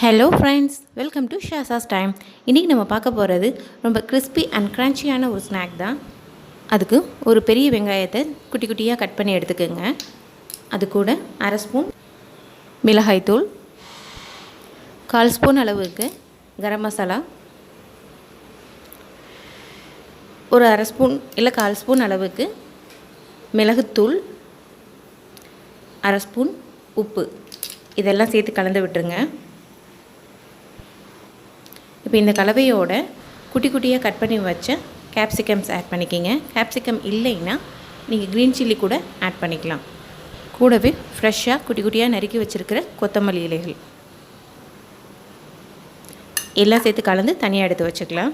Hello friends, welcome to ஷாசாஸ் time. இன்றைக்கி நம்ம பார்க்க போகிறது ரொம்ப கிறிஸ்பி அண்ட் க்ரன்ச்சியான ஒரு ஸ்நாக் தான். அதுக்கு ஒரு பெரிய வெங்காயத்தை குட்டி குட்டியாக கட் பண்ணி எடுத்துக்கோங்க. அது கூட அரை ஸ்பூன் மிளகாய்த்தூள், 1/4 ஸ்பூன் அளவுக்கு கரம் மசாலா, ஒரு அரை ஸ்பூன் இல்லை 1/4 ஸ்பூன் அளவுக்கு மிளகுத்தூள், அரை ஸ்பூன் உப்பு, இதெல்லாம் சேர்த்து கலந்து விட்டுருங்க. இப்போ இந்த கலவையோட குட்டி குட்டியாக கட் பண்ணி வச்ச கேப்சிகம்ஸ் ஆட் பண்ணிக்கிங்க. கேப்சிகம் இல்லைன்னா நீங்கள் க்ரீன் சில்லி கூட ஆட் பண்ணிக்கலாம். கூடவே ஃப்ரெஷ்ஷாக குட்டி குட்டியாக நறுக்கி வச்சுருக்கிற கொத்தமல்லி இலைகள் எல்லாம் சேர்த்து கலந்து தனியாக எடுத்து வச்சுக்கலாம்.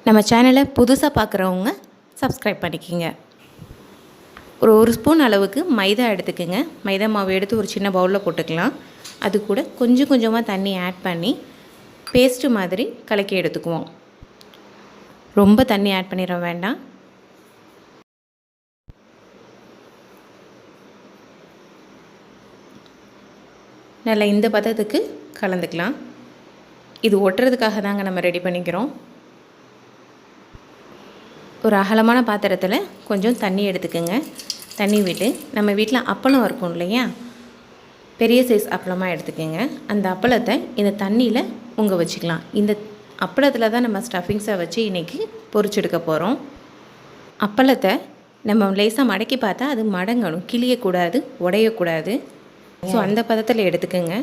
நம்ம சேனலை புதுசாக பார்க்குறவங்க சப்ஸ்கிரைப் பண்ணிக்கிங்க. ஒரு ஸ்பூன் அளவுக்கு மைதா எடுத்துக்கோங்க. மைதா மாவு எடுத்து ஒரு சின்ன பவுலில் போட்டுக்கலாம். அது கூட கொஞ்சம் கொஞ்சமாக தண்ணி ஆட் பண்ணி பேஸ்ட்டு மாதிரி கலக்கி எடுத்துக்குவோம். ரொம்ப தண்ணி ஆட் பண்ணிட வேண்டாம். நல்லா இந்த பதத்துக்கு கலந்துக்கலாம். இது ஒட்டுறதுக்காக தாங்க நம்ம ரெடி பண்ணிக்கிறோம். ஒரு அகலமான பாத்திரத்தில் கொஞ்சம் தண்ணி எடுத்துக்கோங்க. தண்ணி விட்டு நம்ம வீட்டில் அப்பளம் இருக்கும் இல்லையா, பெரிய சைஸ் அப்பளமாக எடுத்துக்கோங்க. அந்த அப்பளத்தை இந்த தண்ணியில் உங்க வச்சுக்கலாம். இந்த அப்பளத்தில் தான் நம்ம ஸ்டஃபிங்ஸை வச்சு இன்றைக்கி பொரிச்செடுக்க போகிறோம். அப்பளத்தை நம்ம லேசாக மடக்கி பார்த்தா அது மடங்கணும், கிளியக்கூடாது, உடையக்கூடாது. ஸோ அந்த பதத்தில் எடுத்துக்கோங்க.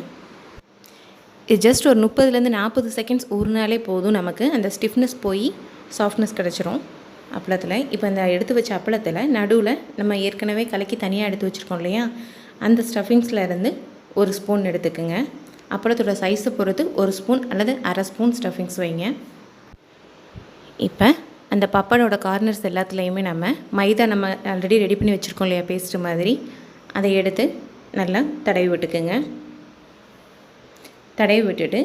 இது ஜஸ்ட் ஒரு 30-40 செகண்ட்ஸ் ஊறினாலே போதும். நமக்கு அந்த ஸ்டிஃப்னஸ் போய் சாஃப்ட்னஸ் கிடச்சிரும் அப்பளத்தில். இப்போ இந்த எடுத்து வச்ச அப்பளத்தில் நடுவில் நம்ம ஏற்கனவே கலக்கி தனியாக எடுத்து வச்சுருக்கோம் இல்லையா, அந்த ஸ்டஃபிங்ஸில் இருந்து ஒரு ஸ்பூன் எடுத்துக்கோங்க. அப்பளத்தோட சைஸை பொறுத்து ஒரு ஸ்பூன் அல்லது அரை ஸ்பூன் ஸ்டஃபிங்ஸ் வைங்க. இப்போ அந்த பப்படோட கார்னர்ஸ் எல்லாத்துலேயுமே நம்ம மைதா நம்ம ஆல்ரெடி ரெடி பண்ணி வச்சுருக்கோம் இல்லையா, பேஸ்ட்டு மாதிரி, அதை எடுத்து நல்லா தடவி விட்டுக்குங்க. தடவி விட்டுட்டு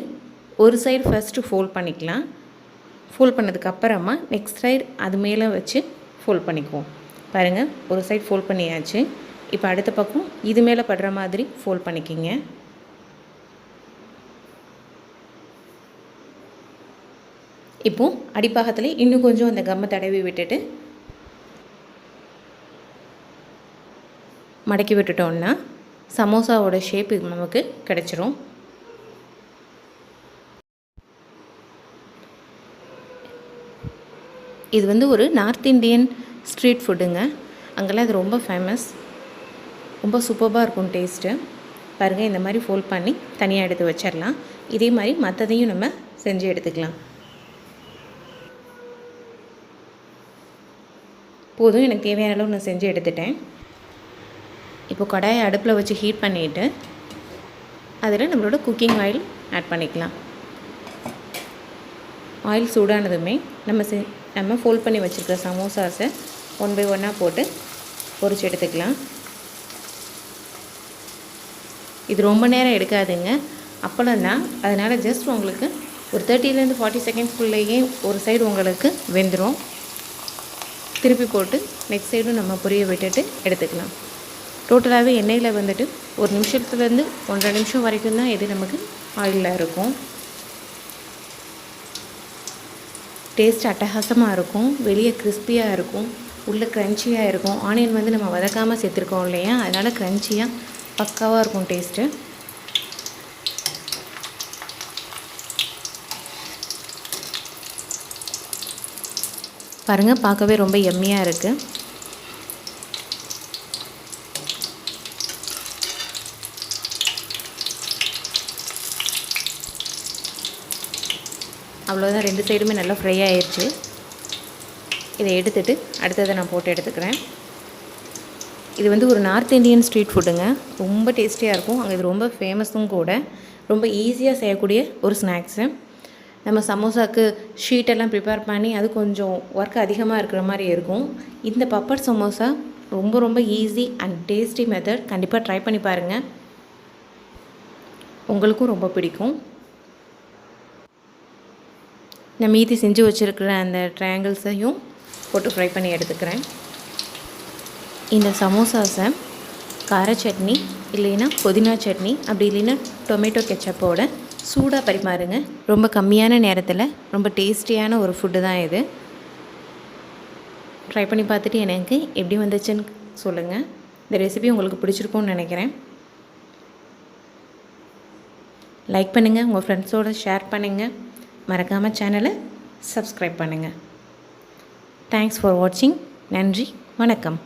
ஒரு சைடு ஃபஸ்ட்டு ஃபோல்ட் பண்ணிக்கலாம். ஃபோல்ட் பண்ணதுக்கப்புறமா நெக்ஸ்ட் சைடு அது மேலே வச்சு ஃபோல்ட் பண்ணிக்குவோம். பாருங்கள், ஒரு சைடு ஃபோல்ட் பண்ணியாச்சு. இப்போ அடுத்த பக்கம் இது மேலே படுற மாதிரி ஃபோல்ட் பண்ணிக்கிங்க. இப்போது அடிப்பாகத்தில் இன்னும் கொஞ்சம் அந்த கம்மை தடவி விட்டுட்டு மடக்கி விட்டுட்டோம்னா சமோசாவோட ஷேப் இது நமக்கு கிடச்சிரும். இது ஒரு நார்த் இந்தியன் ஸ்ட்ரீட் ஃபுட்டுங்க. அங்கெல்லாம் இது ரொம்ப ஃபேமஸ், ரொம்ப சூப்பராக இருக்கும் டேஸ்ட்டு. பாருங்கள், இந்த மாதிரி ஃபோல்ட் பண்ணி தனியாக எடுத்து வச்சிடலாம். இதே மாதிரி மற்றதையும் நம்ம செஞ்சு எடுத்துக்கலாம். போதும், எனக்கு தேவையான அளவு நான் செஞ்சு எடுத்துட்டேன். இப்போ கடாயை அடுப்பில் வச்சு ஹீட் பண்ணிவிட்டு அதில் நம்மளோட குக்கிங் ஆயில் ஆட் பண்ணிக்கலாம். ஆயில் சூடானதுமே நம்ம ஃபோல்ட் பண்ணி வச்சுருக்கிற சமோசாஸை 1 by 1 போட்டு பொரிச்சு எடுத்துக்கலாம். இது ரொம்ப நேரம் எடுக்காதுங்க, அப்பளம் தான். அதனால் ஜஸ்ட் உங்களுக்கு ஒரு 30-40 செகண்ட்ஸ்குள்ளேயே ஒரு சைடு உங்களுக்கு வெந்துடும். திருப்பி போட்டு நெக்ஸ்ட் சைடும் நம்ம பொரிய விட்டுட்டு எடுத்துக்கலாம். டோட்டலாகவே எண்ணெயில் ஒரு நிமிஷத்துலேருந்து 1.5 நிமிஷம் வரைக்கும் தான் இது நமக்கு ஆயிலில் இருக்கும். டேஸ்ட் அட்டகாசமாக இருக்கும். வெளியே கிறிஸ்பியாக இருக்கும், உள்ளே க்ரன்ச்சியாக இருக்கும். ஆனியன் நம்ம வதக்காமல் சேர்த்துருக்கோம் இல்லையா, அதனால் க்ரன்ச்சியாக பக்காவாக இருக்கும் டேஸ்ட்டு. பாருங்கள், பார்க்கவே ரொம்ப எம்மியாக இருக்குது. அவ்வளோதான், 2 சைடுமே நல்லா ஃப்ரை ஆயிடுச்சு. இதை எடுத்துகிட்டு அடுத்ததை நான் போட்டு எடுத்துக்கிறேன். இது ஒரு நார்த் இந்தியன் ஸ்ட்ரீட் ஃபுட்டுங்க. ரொம்ப டேஸ்டியாக இருக்கும். அங்கே இது ரொம்ப ஃபேமஸும் கூட. ரொம்ப ஈஸியாக செய்யக்கூடிய ஒரு ஸ்நாக்ஸு. நம்ம சமோசாவுக்கு ஷீட்டெல்லாம் ப்ரிப்பேர் பண்ணி அது கொஞ்சம் ஒர்க் அதிகமாக இருக்கிற மாதிரி இருக்கும். இந்த பப்பட் சமோசா ரொம்ப ரொம்ப ஈஸி அண்ட் டேஸ்டி மெத்தட். கண்டிப்பாக ட்ரை பண்ணி பாருங்கள், உங்களுக்கும் ரொம்ப பிடிக்கும். நான் மீதி செஞ்சு வச்சுருக்கிற அந்த ட்ரையாங்கிள்ஸையும் போட்டு ஃப்ரை பண்ணி எடுத்துக்கிறேன். இந்த சமோசாஸை கார சட்னி இல்லைன்னா புதினா சட்னி, அப்படி இல்லைன்னா டொமேட்டோ கெச்சப்போட சூடாக பரிமாறுங்க. ரொம்ப கம்மியான நேரத்தில் ரொம்ப டேஸ்டியான ஒரு ஃபுட்டு தான் இது. ட்ரை பண்ணி பார்த்துட்டு எனக்கு எப்படி வந்துச்சுன்னு சொல்லுங்கள். இந்த ரெசிபி உங்களுக்கு பிடிச்சிருக்கும்னு நினைக்கிறேன். லைக் பண்ணுங்கள், உங்கள் ஃப்ரெண்ட்ஸோடு ஷேர் பண்ணுங்கள். மறக்காமல் சேனலை சப்ஸ்கிரைப் பண்ணுங்கள். தேங்க்ஸ் ஃபார் வாட்சிங். நன்றி, வணக்கம்.